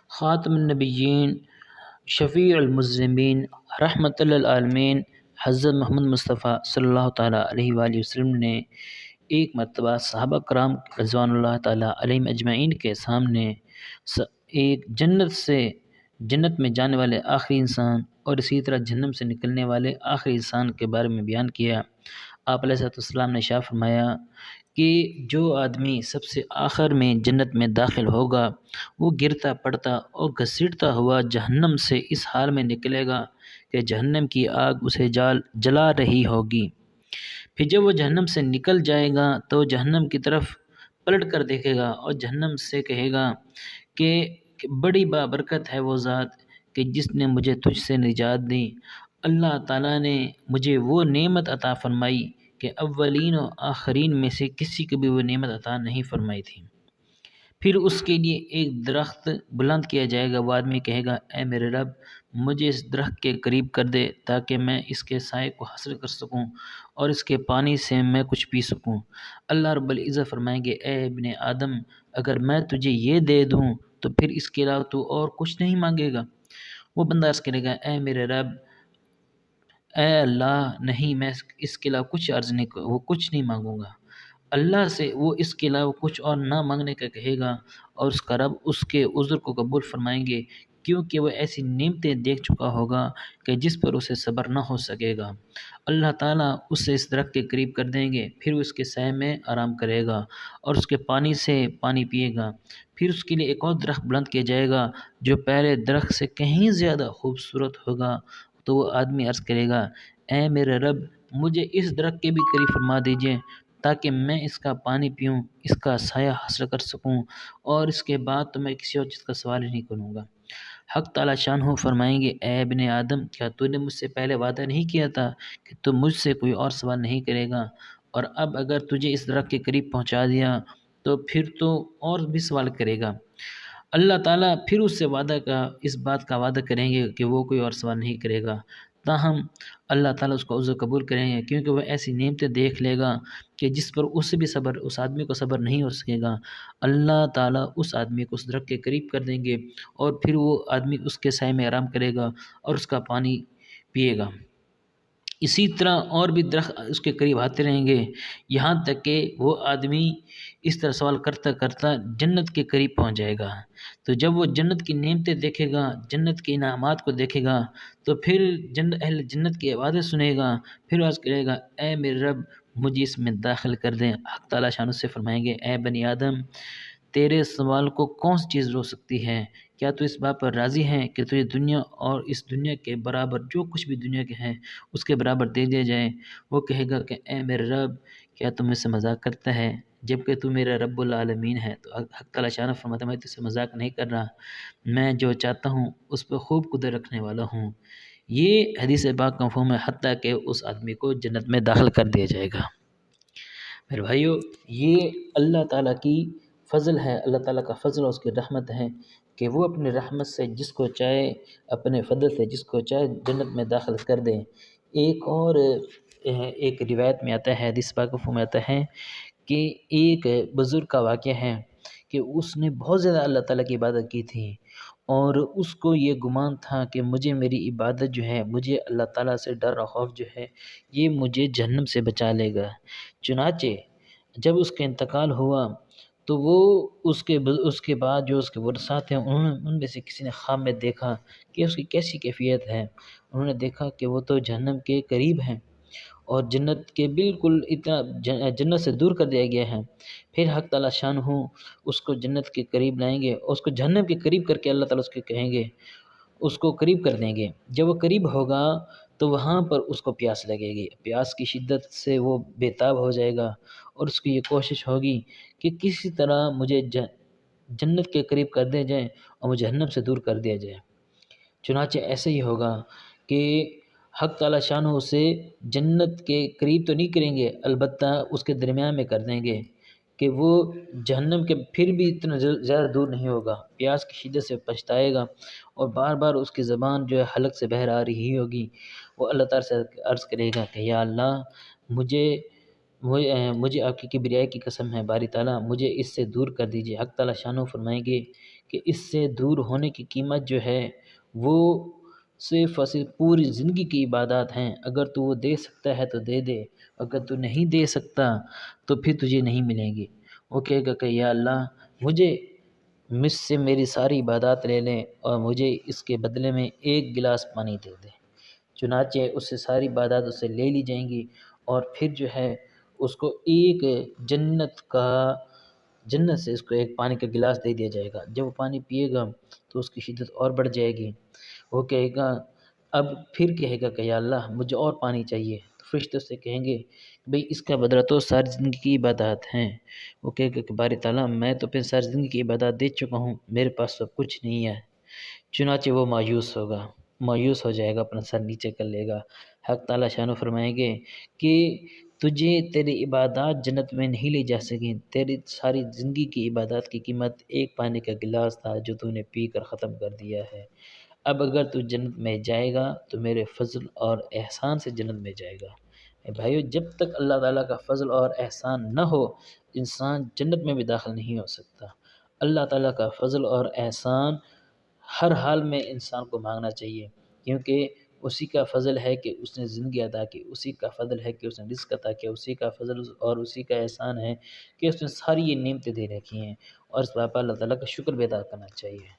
خاتم النبیین، شفیع المذنبین، رحمت للعالمین حضرت محمد مصطفیٰ صلی اللہ تعالیٰ علیہ وآلہ وسلم نے ایک مرتبہ صحابہ کرام رضوان اللہ تعالیٰ علیہم اجمعین کے سامنے ایک جنت میں جانے والے آخری انسان اور اسی طرح جہنم سے نکلنے والے آخری انسان کے بارے میں بیان کیا۔ آپ علیہ السلام نے ارشاد فرمایا کہ جو آدمی سب سے آخر میں جنت میں داخل ہوگا وہ گرتا پڑتا اور گھسیٹتا ہوا جہنم سے اس حال میں نکلے گا کہ جہنم کی آگ اسے جلا رہی ہوگی۔ پھر جب وہ جہنم سے نکل جائے گا تو جہنم کی طرف پلٹ کر دیکھے گا اور جہنم سے کہے گا کہ بڑی بابرکت ہے وہ ذات کہ جس نے مجھے تجھ سے نجات دی۔ اللہ تعالیٰ نے مجھے وہ نعمت عطا فرمائی کہ اولین و آخرین میں سے کسی کو بھی وہ نعمت عطا نہیں فرمائی تھی۔ پھر اس کے لیے ایک درخت بلند کیا جائے گا، وہ آدمی کہے گا اے میرے رب مجھے اس درخت کے قریب کر دے تاکہ میں اس کے سائے کو حاصل کر سکوں اور اس کے پانی سے میں کچھ پی سکوں۔ اللہ رب العزت فرمائیں گے اے ابن آدم اگر میں تجھے یہ دے دوں تو پھر اس کے علاوہ تو اور کچھ نہیں مانگے گا؟ وہ بندہ عرض کرے گا اے میرے رب، اے اللہ نہیں، میں اس کے علاوہ کچھ عرض نہیں، وہ کچھ نہیں مانگوں گا۔ اللہ سے وہ اس کے علاوہ کچھ اور نہ مانگنے کا کہے گا اور اس کا رب اس کے عذر کو قبول فرمائیں گے کیونکہ وہ ایسی نعمتیں دیکھ چکا ہوگا کہ جس پر اسے صبر نہ ہو سکے گا۔ اللہ تعالیٰ اسے اس درخت کے قریب کر دیں گے، پھر وہ اس کے سائے میں آرام کرے گا اور اس کے پانی سے پانی پیے گا۔ پھر اس کے لیے ایک اور درخت بلند کیا جائے گا جو پہلے درخت سے کہیں زیادہ خوبصورت ہوگا، تو وہ آدمی عرض کرے گا اے میرے رب مجھے اس درخت کے بھی قریب فرما دیجئے تاکہ میں اس کا پانی پیوں، اس کا سایہ حاصل کر سکوں اور اس کے بعد تو میں کسی اور چیز کا سوال ہی نہیں کروں گا۔ حق تعالیٰ شانہ فرمائیں گے اے ابن آدم کیا تو نے مجھ سے پہلے وعدہ نہیں کیا تھا کہ تو مجھ سے کوئی اور سوال نہیں کرے گا، اور اب اگر تجھے اس درخت کے قریب پہنچا دیا تو پھر تو اور بھی سوال کرے گا۔ اللہ تعالیٰ پھر اس سے اس بات کا وعدہ کریں گے کہ وہ کوئی اور سوال نہیں کرے گا، تاہم اللہ تعالیٰ اس کا عذر قبول کریں گے کیونکہ وہ ایسی نعمتیں دیکھ لے گا کہ جس پر اس آدمی کو صبر نہیں ہو سکے گا۔ اللہ تعالیٰ اس آدمی کو اس درخت کے قریب کر دیں گے اور پھر وہ آدمی اس کے سائے میں آرام کرے گا اور اس کا پانی پیے گا۔ اسی طرح اور بھی درخت اس کے قریب آتے رہیں گے یہاں تک کہ وہ آدمی اس طرح سوال کرتا کرتا جنت کے قریب پہنچ جائے گا۔ تو جب وہ جنت کی نعمتیں دیکھے گا، جنت کے انعامات کو دیکھے گا تو پھر اہل جنت کی آوازیں سنے گا، پھر عرض کرے گا اے میرے رب مجھے اس میں داخل کر دیں۔ حق تعالیٰ شان سے فرمائیں گے اے بنی آدم تیرے سوال کو کون سی چیز روک سکتی ہے؟ کیا تو اس بات پر راضی ہے کہ تجھے دنیا اور اس دنیا کے برابر جو کچھ بھی دنیا کے ہیں اس کے برابر دے دیا جائے؟ وہ کہے گا کہ اے میرے رب کیا تم مجھ سے مذاق کرتا ہے جبکہ تو میرا رب العالمین ہے؟ تو حق تعالیٰ شان فرماتا ہے میں تجھ سے مذاق نہیں کر رہا، میں جو چاہتا ہوں اس پہ خوب قدرت رکھنے والا ہوں۔ یہ حدیث پاک کا مفہوم ہے حتیٰ کہ اس آدمی کو جنت میں داخل کر دیا جائے گا۔ میرے بھائیو یہ اللہ تعالیٰ کی فضل ہے، اللہ تعالیٰ کا فضل اور اس کی رحمت ہے کہ وہ اپنی رحمت سے جس کو چاہے، اپنے فضل سے جس کو چاہے جنت میں داخل کر دے۔ ایک روایت میں آتا ہے، حدیث پاک میں آتا ہے کہ ایک بزرگ کا واقعہ ہے کہ اس نے بہت زیادہ اللہ تعالیٰ کی عبادت کی تھی اور اس کو یہ گمان تھا کہ مجھے میری عبادت جو ہے، مجھے اللہ تعالیٰ سے ڈر اور خوف جو ہے یہ مجھے جہنم سے بچا لے گا۔ چنانچہ جب اس کا انتقال ہوا تو وہ اس کے بعد جو اس کے ورثات ہیں ان میں سے کسی نے خواب میں دیکھا کہ اس کی کیسی کیفیت ہے۔ انہوں نے دیکھا کہ وہ تو جہنم کے قریب ہیں اور جنت کے بالکل اتنا جنت سے دور کر دیا گیا ہے۔ پھر حق تعالیٰ شانہ اس کو جنت کے قریب لائیں گے اور اس کو جہنم کے قریب کر کے اللہ تعالیٰ اس کے کہیں گے، اس کو قریب کر دیں گے۔ جب وہ قریب ہوگا تو وہاں پر اس کو پیاس لگے گی، پیاس کی شدت سے وہ بے تاب ہو جائے گا اور اس کی یہ کوشش ہوگی کہ کسی طرح مجھے جنت کے قریب کر دیا جائے اور مجھے جہنم سے دور کر دیا جائے۔ چنانچہ ایسے ہی ہوگا کہ حق تعالیٰ شانہ اسے جنت کے قریب تو نہیں کریں گے البتہ اس کے درمیان میں کر دیں گے کہ وہ جہنم کے پھر بھی اتنا زیادہ دور نہیں ہوگا، پیاس کی شدت سے پچھتائے گا اور بار بار اس کی زبان جو ہے حلق سے بہر آ رہی ہوگی۔ وہ اللہ تعالیٰ سے عرض کرے گا کہ یا اللہ مجھے آپ کی کبریائی کی قسم ہے، باری تعالیٰ مجھے اس سے دور کر دیجیے۔ حق تعالیٰ شانہ فرمائیں گے کہ اس سے دور ہونے کی قیمت جو ہے وہ صرف اور صرف پوری زندگی کی عبادات ہیں۔ اگر تو وہ دے سکتا ہے تو دے دے، اگر تو نہیں دے سکتا تو پھر تجھے نہیں ملیں گی۔ وہ کہے گا کہ یا اللہ مجھ سے میری ساری عبادات لے لیں اور مجھے اس کے بدلے میں ایک گلاس پانی دے دے۔ چنانچہ اس سے ساری عبادات اس سے لے لی جائیں گی، اور پھر جو ہے اس کو ایک جنت سے اس کو ایک پانی کا گلاس دے دیا جائے گا۔ جب وہ پانی پیے گا تو اس کی شدت اور بڑھ جائے گی۔ وہ کہے گا پھر کہے گا کہ یا اللہ مجھے اور پانی چاہیے۔ تو فرشتے اس سے کہیں گے بھئی اس کا بدلہ تو ساری زندگی کی عبادات ہیں۔ وہ کہے گا کہ باری تعالیٰ میں تو پھر ساری زندگی کی عبادات دے چکا ہوں، میرے پاس تو کچھ نہیں ہے۔ چنانچہ وہ مایوس ہو جائے گا، اپنا سر نیچے کر لے گا۔ حق تعالیٰ شانو فرمائیں گے کہ تجھے تیری عبادات جنت میں نہیں لے جا سکیں، تیری ساری زندگی کی عبادات کی قیمت ایک پانی کا گلاس تھا جو تو نے پی کر ختم کر دیا ہے۔ اب اگر تو جنت میں جائے گا تو میرے فضل اور احسان سے جنت میں جائے گا۔ اے بھائیو، جب تک اللہ تعالیٰ کا فضل اور احسان نہ ہو انسان جنت میں بھی داخل نہیں ہو سکتا۔ اللہ تعالیٰ کا فضل اور احسان ہر حال میں انسان کو مانگنا چاہیے، کیونکہ اسی کا فضل ہے کہ اس نے زندگی عطا کی، اسی کا فضل ہے کہ اس نے رزق عطا کیا، اسی کا فضل اور اسی کا احسان ہے کہ اس نے ساری یہ نعمتیں دے رکھی ہیں، اور اس بات پر اللہ تعالیٰ کا شکر بھی ادا کرنا چاہیے۔